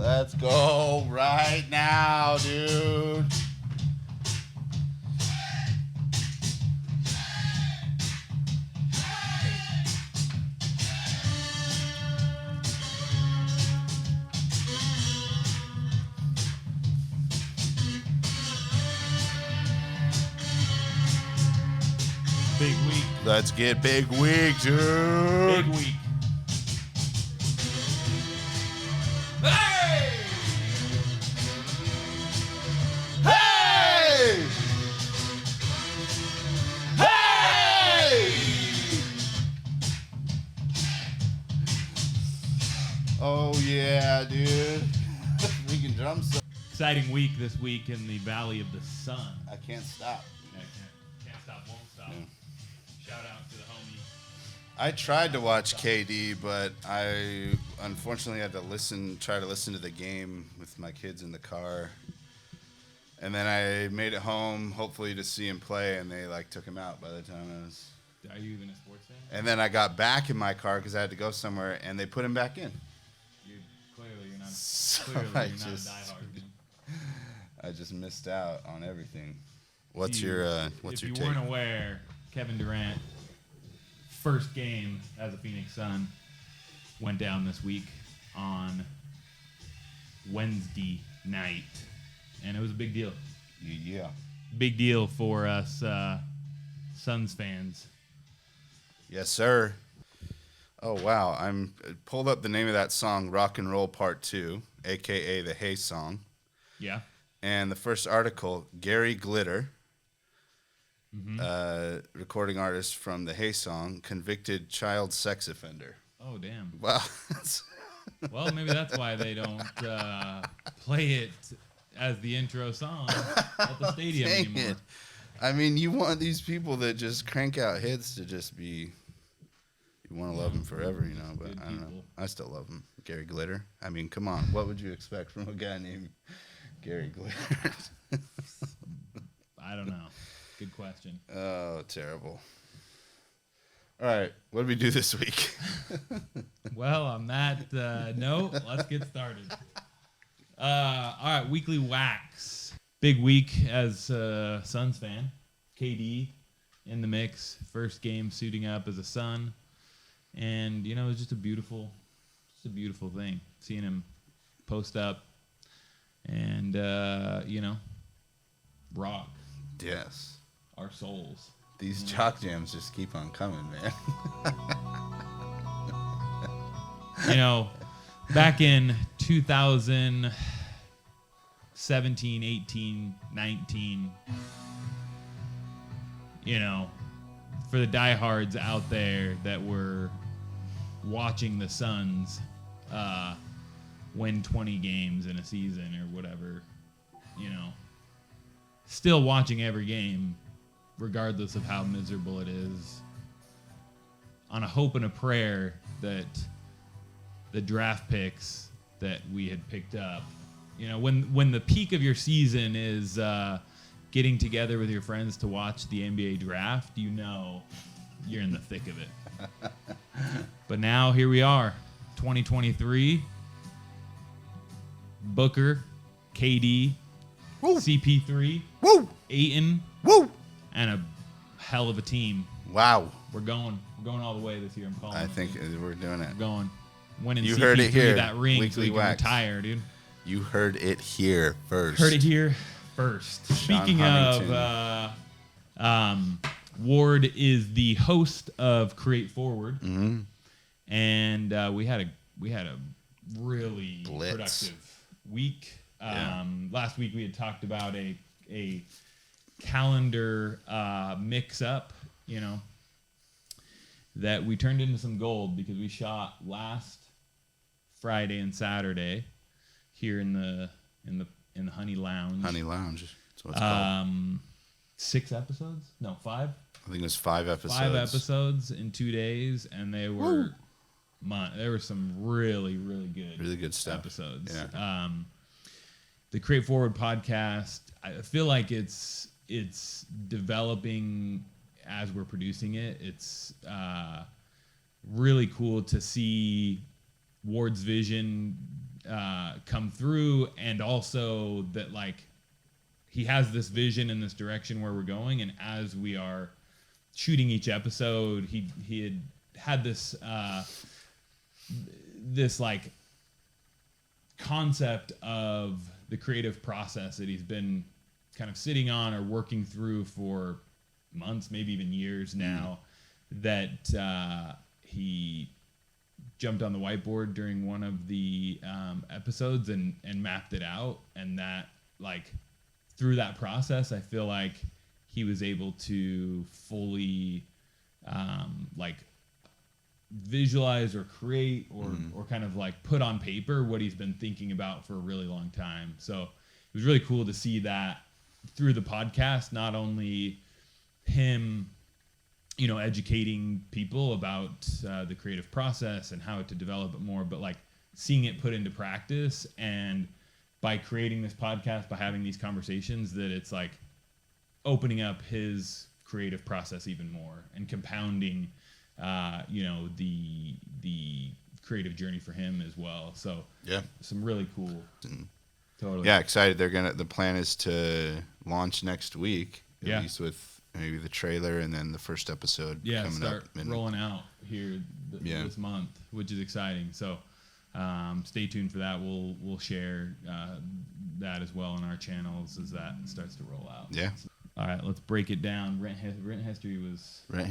Let's go right now, dude. Big week. Let's get big week, dude. Big week. Hey! Hey! Hey! Oh yeah, dude. Freaking drum set. Exciting week this week in the Valley of the Sun. I can't stop. Yeah, can't stop, won't stop. Yeah. Shout out to the homie. I tried to watch KD, but I unfortunately had to try to listen to the game with my kids in the car. And then I made it home, hopefully to see him play, and they took him out by the time I was. Are you even a sports fan? And then I got back in my car because I had to go somewhere, and they put him back in. You're not. So Clearly, I you're not a just- diehard. Man. I just missed out on everything. What's If your you take? weren't aware, Kevin Durant, first game as a Phoenix Sun, went down this week on Wednesday night, and it was a big deal. Yeah. Big deal for us Suns fans. Yes, sir. Oh wow, I'm pulled up the name of that song, "Rock and Roll Part 2," aka the Haus song. Yeah. And the first article, Gary Glitter, recording artist from the Haus song, convicted child sex offender. Oh, damn. Wow. Well, maybe that's why they don't play it as the intro song at the stadium Dang anymore. it. I mean, you want these people that just crank out hits to just be. You want to love them forever, you know, but Good I don't know. people. I still love him. Gary Glitter. I mean, come on. What would you expect from a guy named Gary Glitter? I don't know. Good question. Oh, terrible. All right. What did we do this week? Well, on that note, let's get started. All right, weekly wax. Big week as a Suns fan. KD in the mix. First game suiting up as a Sun. And, you know, it was just a beautiful thing. Seeing him post up and, you know, rock Yes. our souls. These chalk jams just keep on coming, man. You know, back in 2017, 18, 19, you know, for the diehards out there that were watching the Suns win 20 games in a season or whatever, you know, still watching every game, regardless of how miserable it is, on a hope and a prayer that the draft picks that we had picked up, you know, when the peak of your season is getting together with your friends to watch the NBA draft, you know you're in the thick of it. But now here we are, 2023. Booker, KD, Woo. CP3, Woo! Ayton, Woo! and a hell of a team. Wow. We're going all the way this year. I'm calling I it. think we're doing it. We're going. Winning You CP3 heard it here. that ring so Weekly you can wax. retire, dude. You heard it here first. Heard it here first. Sean Speaking Huntington. of, Ward is the host of Create Forward, and we had a really Blitz. productive week. Yeah. Last week we had talked about a calendar mix-up, you know, that we turned into some gold because we shot last Friday and Saturday here in the Honey Lounge. Honey Lounge. That's what it's called. 6 episodes? No, 5. I think it was 5 episodes. 5 episodes in 2 days, and they were there were some really, really good, Really good stuff. episodes. Yeah. The Create Forward podcast, I feel like it's developing as we're producing it. It's really cool to see Ward's vision come through, and also that like he has this vision and this direction where we're going, and as we are shooting each episode, he had this this like concept of the creative process that he's been kind of sitting on or working through for months, maybe even years now, that he jumped on the whiteboard during one of the episodes and mapped it out. And that, like, through that process, I feel like he was able to fully, like, visualize or create or kind of like put on paper what he's been thinking about for a really long time. So it was really cool to see that through the podcast, not only him, you know, educating people about the creative process and how to develop it more, but like seeing it put into practice. And by creating this podcast, by having these conversations, that it's like opening up his creative process even more and compounding you know, the creative journey for him as well. So yeah, some really cool. Totally. Yeah, excited. The plan is to launch next week, at least with maybe the trailer and then the first episode coming start up. Rolling out here this month, which is exciting. So stay tuned for that. We'll share that as well on our channels as that starts to roll out. Yeah. All right, let's break it down. Rent history was a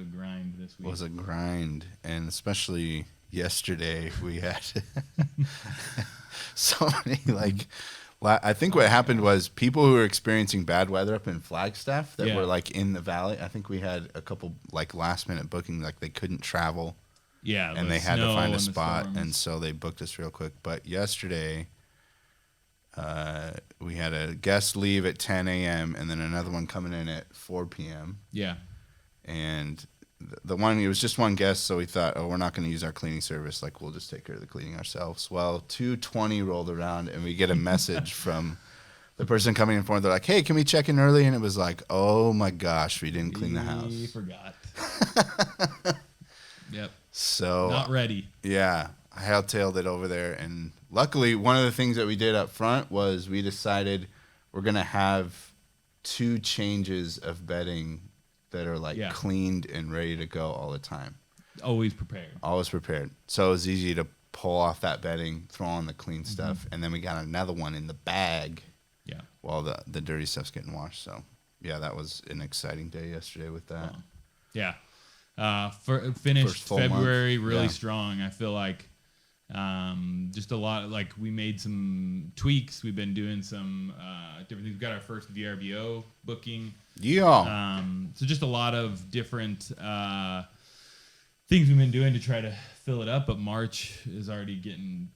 grind this week. Was a grind, and especially yesterday we had so many I think what happened was people who were experiencing bad weather up in Flagstaff that were like in the valley. I think we had a couple like last minute bookings, like they couldn't travel. Yeah, and they had to find a spot, and so they booked us real quick. But yesterday, we had a guest leave at 10 a.m. and then another one coming in at 4 p.m. Yeah. And the one, it was just one guest, so we thought, oh, we're not going to use our cleaning service. Like, we'll just take care of the cleaning ourselves. Well, 2:20 rolled around, and we get a message from the person coming in for. They're like, hey, can we check in early? And it was like, oh, my gosh, we didn't clean the house. We forgot. Yep. So not ready. Yeah. I hightailed it over there, and luckily one of the things that we did up front was we decided we're going to have 2 changes of bedding that are like cleaned and ready to go all the time. Always prepared. Always prepared. So it was easy to pull off that bedding, throw on the clean stuff, and then we got another one in the bag while the dirty stuff's getting washed. So, yeah, that was an exciting day yesterday with that. Yeah. Finished February really strong. I feel like just a lot, like we made some tweaks. We've been doing some different things. We've got our first VRBO booking. Yeah. So just a lot of different things we've been doing to try to fill it up. But March is already getting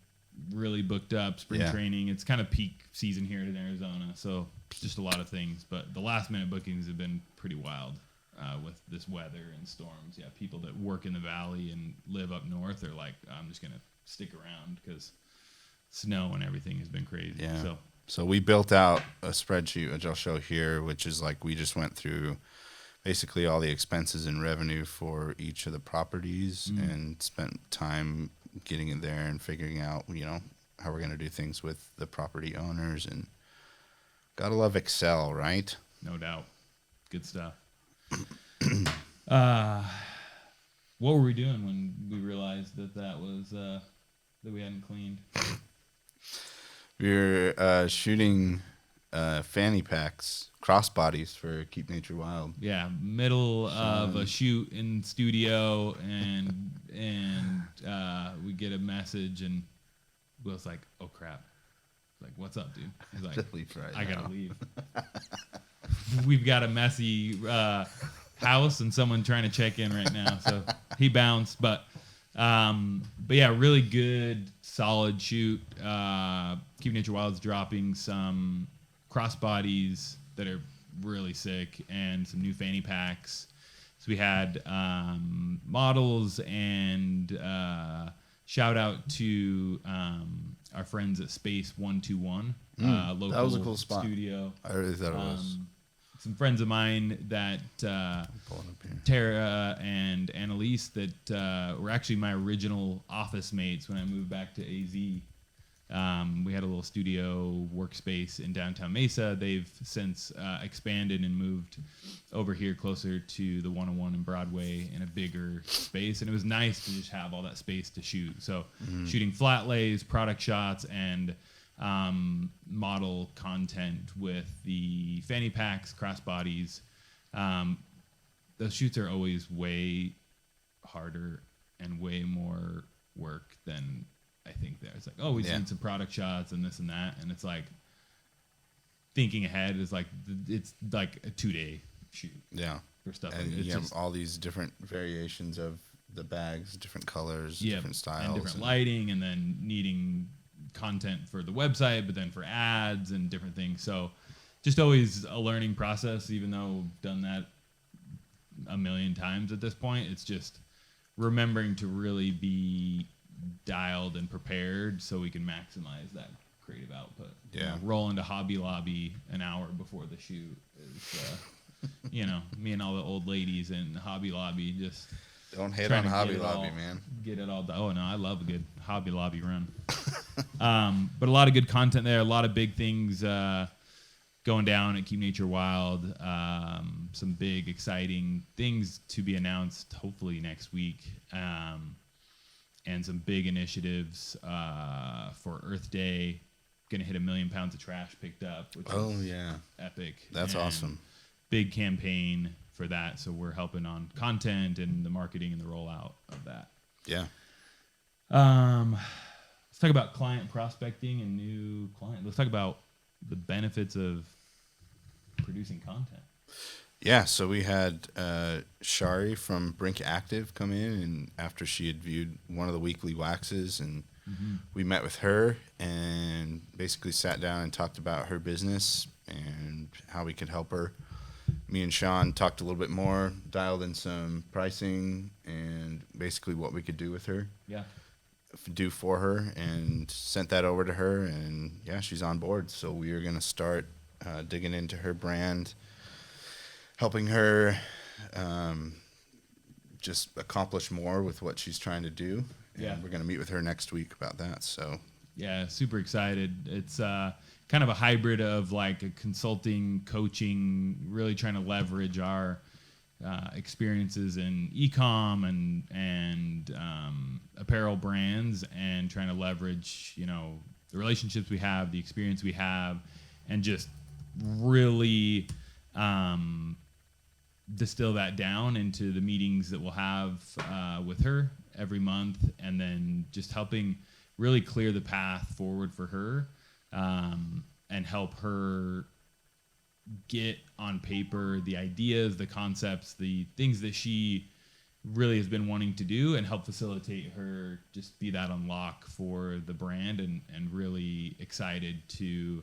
really booked up. Spring training. It's kind of peak season here in Arizona. So just a lot of things. But the last minute bookings have been pretty wild. With this weather and storms. Yeah, people that work in the valley and live up north are like, I'm just going to stick around because snow and everything has been crazy. Yeah. So we built out a spreadsheet, which I'll show here, which is like we just went through basically all the expenses and revenue for each of the properties and spent time getting in there and figuring out, you know, how we're going to do things with the property owners. And gotta love Excel, right? No doubt. Good stuff. What were we doing when we realized that was that we hadn't cleaned? We were shooting fanny packs, crossbodies for Keep Nature Wild. Yeah, middle of a shoot in studio, and we get a message, and Will's like, "Oh crap!" Like, "What's up, dude?" He's like, "I gotta leave." We've got a messy house and someone trying to check in right now, so he bounced. But yeah, really good, solid shoot. Keep Nature Wild's dropping some crossbodies that are really sick and some new fanny packs. So we had models, and shout out to our friends at Space 121, local that was a cool spot. Studio. I really thought it was. Some friends of mine that Tara and Annalise that were actually my original office mates when I moved back to AZ We had a little studio workspace in downtown Mesa. They've since expanded and moved over here closer to the 101 and Broadway in a bigger space. And it was nice to just have all that space to shoot. So shooting flat lays, product shots, and model content with the fanny packs, crossbodies. Those shoots are always way harder and way more work than I think there. It's like, oh, we need some product shots and this and that, and it's like thinking ahead is like it's like a 2-day shoot. Yeah, for stuff. And like you have all these different variations of the bags, different colors, different styles, and different lighting, and then needing content for the website, but then for ads and different things. So just always a learning process. Even though I've done that a million times at this point, it's just remembering to really be dialed and prepared so we can maximize that creative output. You know, roll into Hobby Lobby an hour before the shoot is, me and all the old ladies in Hobby Lobby just don't hate on Hobby Lobby, man. Get it all done. Oh no, I love a good Hobby Lobby run. But a lot of good content there, a lot of big things going down at Keep Nature Wild. Some big, exciting things to be announced hopefully next week. And some big initiatives for Earth Day. Going to hit 1 million pounds of trash picked up, which is epic. That's awesome. Big campaign for that. So we're helping on content and the marketing and the rollout of that. Yeah. Let's talk about client prospecting and new clients. Let's talk about the benefits of producing content. Yeah, so we had Shari from Brink Active come in, and after she had viewed one of the weekly waxes, and we met with her and basically sat down and talked about her business and how we could help her. Me and Sean talked a little bit more, dialed in some pricing and basically what we could do with her. Yeah. Do for her, and sent that over to her, and she's on board. So we are going to start digging into her brand, helping her just accomplish more with what she's trying to do. And we're going to meet with her next week about that. So super excited. It's kind of a hybrid of like a consulting, coaching, really trying to leverage our experiences in e-com and apparel brands, and trying to leverage the relationships we have, the experience we have, and just really distill that down into the meetings that we'll have with her every month, and then just helping really clear the path forward for her, and help her get on paper the ideas, the concepts, the things that she really has been wanting to do, and help facilitate her just be that unlock for the brand, and really excited to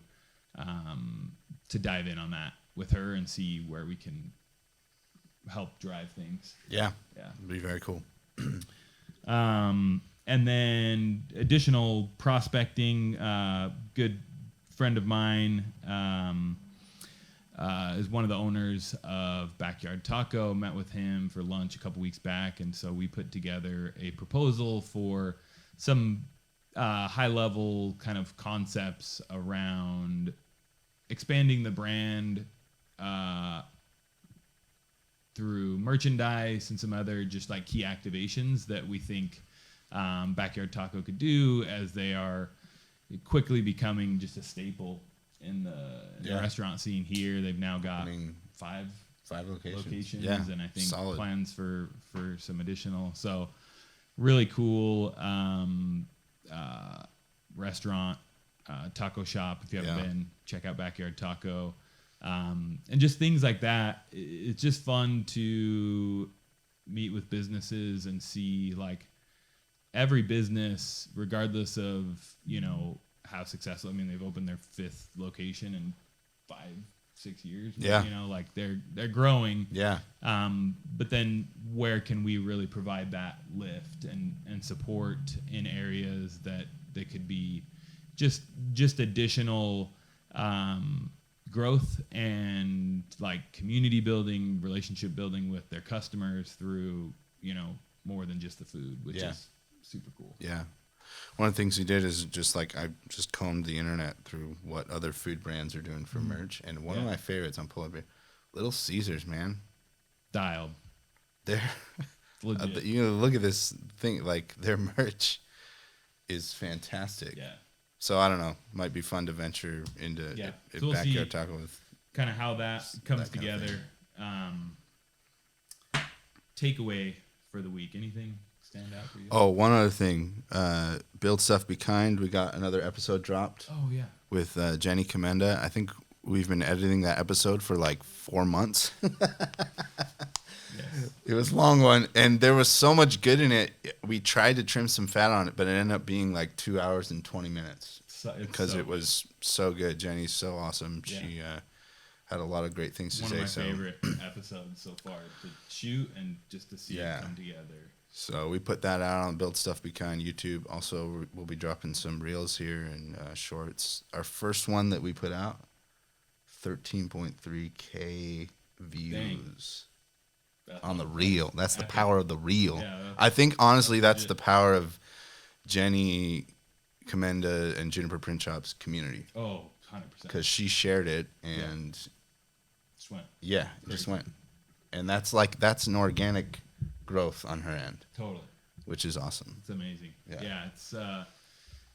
dive in on that with her and see where we can help drive things. Yeah. It'd be very cool. And then additional prospecting, good friend of mine, is one of the owners of Backyard Taco. Met with him for lunch a couple weeks back, and so we put together a proposal for some high-level kind of concepts around expanding the brand through merchandise and some other just like key activations that we think Backyard Taco could do, as they are quickly becoming just a staple in the restaurant scene here. They've now got five locations, and I think plans for some additional. So really cool restaurant, taco shop. If you haven't been, check out Backyard Taco. And just things like that. It's just fun to meet with businesses and see like every business, regardless of how successful. I mean, they've opened their 5th location in 5-6 years. Like they're growing. But then where can we really provide that lift and support in areas that could be just additional growth and like community building, relationship building with their customers through more than just the food, which is super cool. one of the things we did is just like I just combed the internet through what other food brands are doing for merch, and one of my favorites on Pull Up here, Little Caesars, man. Dialed. They're Legit. you know, look at this thing, like their merch is fantastic. Yeah. So I don't know, might be fun to venture into So we'll backyard see taco with kind of how that comes that kind of together. Takeaway for the week. Anything stand out for you? Oh, one other thing. Build Stuff Be Kind. We got another episode dropped Oh, yeah. with Jenny Commenda. I think we've been editing that episode for like 4 months. Yes. It was a long one, and there was so much good in it. We tried to trim some fat on it, but it ended up being like 2 hours and 20 minutes because it was so good. Jenny's so awesome. Yeah. She had a lot of great things to One say. of my favorite episodes so far to shoot and just to see it come together. So we put that out on Build Stuff Be Kind YouTube. Also, we'll be dropping some reels here and shorts. Our first one that we put out, 13.3K views on the reel. That's the power of the reel. Yeah, I think, honestly, that's the power of Jenny Commenda and Juniper Print Shop's community. Oh, 100%. Because she shared it and... Just went. Yeah, it just went. And that's an organic growth on her end. Totally. Which is awesome. It's amazing. Yeah.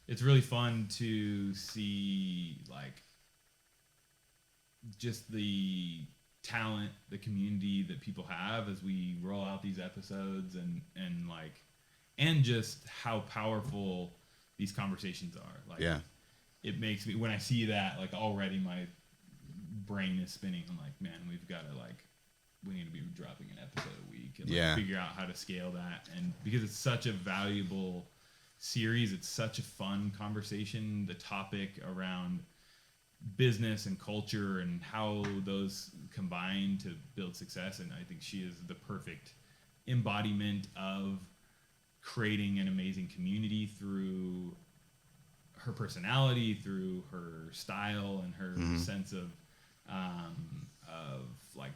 It's really fun to see like just the talent, the community that people have as we roll out these episodes and just how powerful these conversations are. Like it makes me, when I see that, like already my brain is spinning. I'm like, man, we need to be dropping an episode a week and figure out how to scale that. And because it's such a valuable series, it's such a fun conversation, the topic around business and culture and how those combine to build success. And I think she is the perfect embodiment of creating an amazing community through her personality, through her style and her sense of like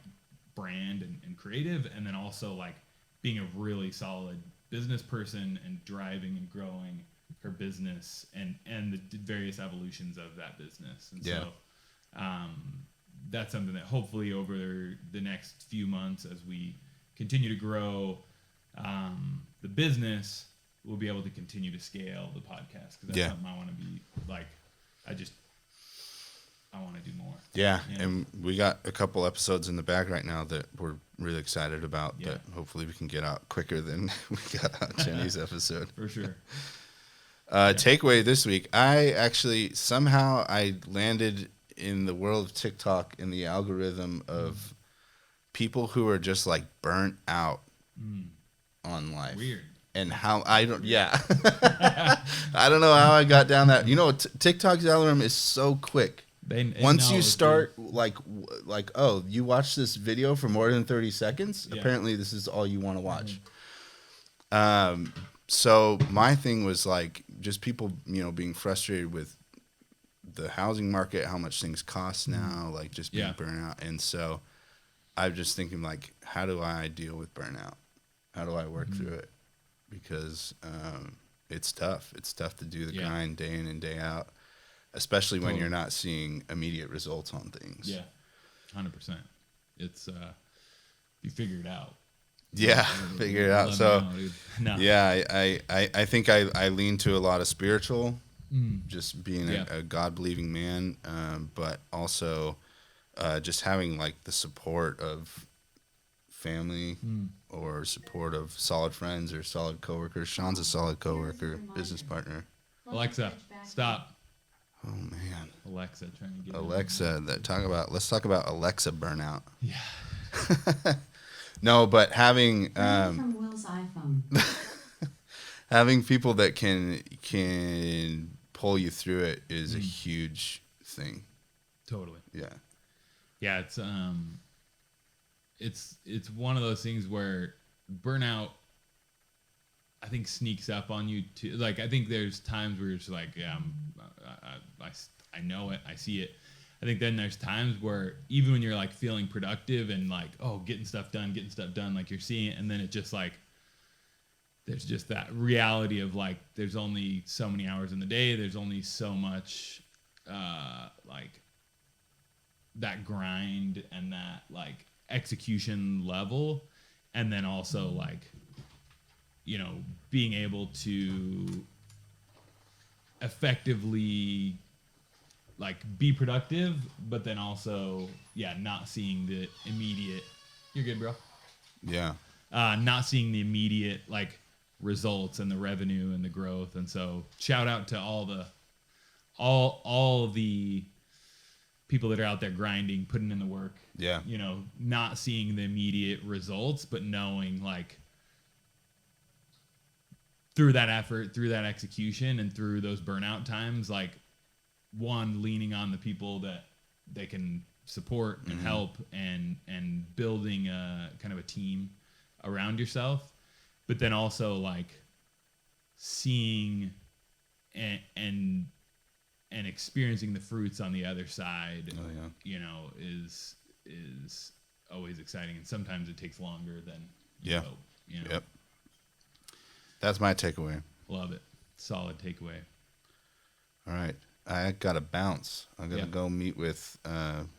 brand and creative, and then also like being a really solid business person and driving and growing her business and the various evolutions of that business. And so that's something that hopefully over the next few months, as we continue to grow the business, we'll be able to continue to scale the podcast, because that's something I want to be like. I want to do more. Yeah, and we got a couple episodes in the bag right now that we're really excited about that hopefully we can get out quicker than we got out Jenny's episode. For sure. Takeaway this week, I landed in the world of TikTok in the algorithm of people who are just like burnt out on life. Weird. And how I don't I don't know how I got down that. You know, TikTok's algorithm is so quick. Once you start like oh, you watch this video for more than 30 seconds, apparently this is all you want to watch. So my thing was like just people, being frustrated with the housing market, how much things cost now, like just being burnt out. And so I'm just thinking like, how do I deal with burnout? How do I work through it? Because it's tough. It's tough to do the grind day in and day out, especially when you're not seeing immediate results on things. Yeah, 100%. It's you figure it out. Yeah, figure it out. So, I think I lean to a lot of spiritual, just being a God-believing man, but also just having like the support of family or support of solid friends or solid coworkers. Sean's a solid coworker, business partner. Alexa, stop. Oh man, Alexa trying to get Alexa. Let's talk about Alexa burnout. Yeah. No, but having from Will's iPhone. having people that can pull you through it is a huge thing. Totally. Yeah. Yeah, it's one of those things where burnout, I think, sneaks up on you too. Like, I think there's times where you're just like, I know it, I see it. I think then there's times where even when you're like feeling productive and like, oh, getting stuff done, like you're seeing it, and then it just like there's just that reality of like there's only so many hours in the day. There's only so much like that grind and that like execution level, and then also like, you know, being able to effectively like be productive, but then also not seeing the immediate. You're good, bro. Yeah. Not seeing the immediate like results and the revenue and the growth. And so shout out to all the people that are out there grinding, putting in the work. Yeah. You know, not seeing the immediate results, but knowing like through that effort, through that execution, and through those burnout times, like one, leaning on the people that they can support and help, and building a kind of a team around yourself, but then also like seeing and experiencing the fruits on the other side. You know, is always exciting, and sometimes it takes longer than you hope. You know? Yep. That's my takeaway. Love it. Solid takeaway. All right. I got to bounce. I'm going to go meet with,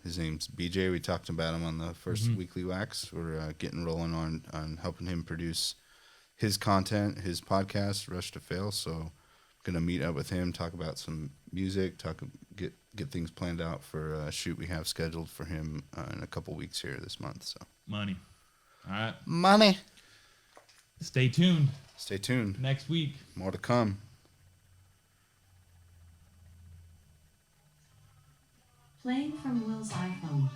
his name's BJ. We talked about him on the first Weekly Wax. We're getting rolling on helping him produce his content, his podcast, Rush to Fail. So going to meet up with him, talk about some music, get things planned out for a shoot we have scheduled for him in a couple weeks here this month. So Money. All right. Money. Stay tuned. Stay tuned. Next week. More to come. Playing from Will's iPhone.